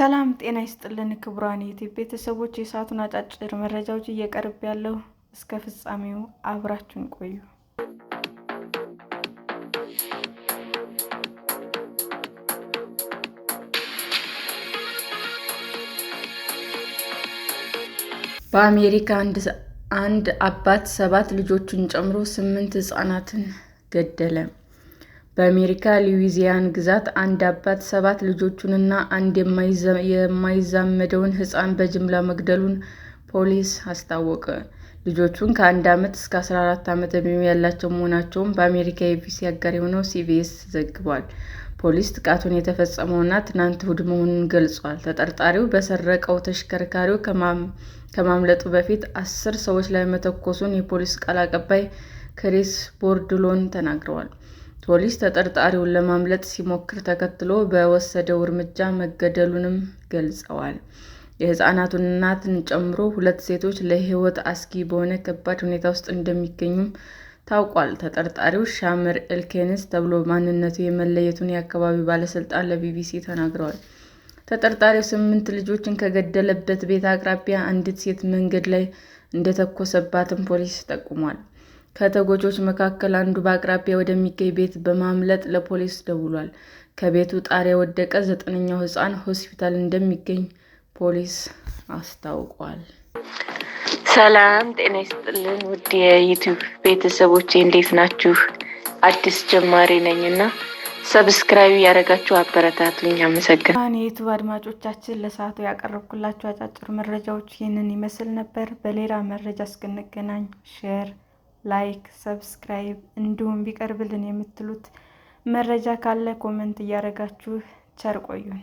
ሰላም ጤና ይስጥልን ክቡራን የዩቲዩብ ቤተሰቦች፣ የሰዓቱን አጫጭር መረጃዎች እየቀርብ ያለው እስከ ፍጻሜው አብራችሁን ቆዩ። በአሜሪካ አንድ አባት 7 ልጆቹን ጨምሮ 8 ሕፃናትን ገደለ። በአሜሪካ ሉዊዚያና ግዛት አንድ አባት 7 ልጆቹንና አንድ የማይዛመደውን ሕፃን በጅምላ መግደሉን ፖሊስ አስታወቀ። ልጆቹ ከ1 ዓመት እስከ 14 ዓመት ዕድሜ ያላቸው መሆናቸውን በአሜሪካ የቢቢሲ አጋር የሆነው ሲቢኤስ ዘግቧል። ፖሊስ ጥቃቱን የተፈጸመው ትናንት እሁድ መሆኑን ገልጿል። ተጠርጣሪው በሰረቀው ተሽከርካሪው ከማምለጡ በፊት 10 ሰዎች ላይ መተኮሱን የፖሊስ ቃል አቀባይ ክሪስ ቦርድሎን ተናግረዋል። ፖሊስ ተጠርጣሪውን ለማምለጥ ሲሞክር ተከትሎ በወሰደው እርምጃ መገደሉንም ገልጸዋል። የሕፃናቱን እናትን ጨምሮ 2 ሴቶች ለሕይወት አስጊ በሆነ ከባድ ሁኔታ ውስጥ እንደሚገኙም ታውቋል። ተጠርጣሪው ሻምር ኤልኬንስ ተብሎ ማንነቱ የመለየቱን የአካባቢው ባለሥልጣን ለቢቢሲ ተናግረዋል። ተጠርጣሪው 8 ልጆችን ከገደለበት ቤት አቅራቢያ አንዲት ሴት መንገድ ላይ እንደተኮሰባትም ፖሊስ ጠቁሟል። ከተጎጂዎች መካከል አንዱ በአቅራቢያ ወደሚገኝ ቤት በማምለጥ ለፖሊስ ደውሏል። ከቤቱ ጣሪያ የወደቀ 9ኛው ሕፃን ሆስፒታል እንደሚገኝ ፖሊስ አስታውቋል። ሰላም ጤና ይስጥልን ውድ የዩቲዩብ ቤተሰቦቼ እንዴት ናችሁ? አዲስ ጀማሪ ነኝና ሰብስክራይብ ያደረጋችሁ አበረታቱኝ። አመሰግናለሁ። የዩቲዩብ አድማጮቻችን ለሰዓቱ ያቀረብኩላችሁ አጫጭር መረጃዎች ይህንን ይመስል ነበር። በሌላ መረጃ እስክንገናኝ ሼር፣ ላይክ፣ ሰብስክራይብ እንዲሁም ቢቀርብልን የምትሉት መረጃ ካለ ኮሜንት እያደረጋችሁ ቸር ቆዩን።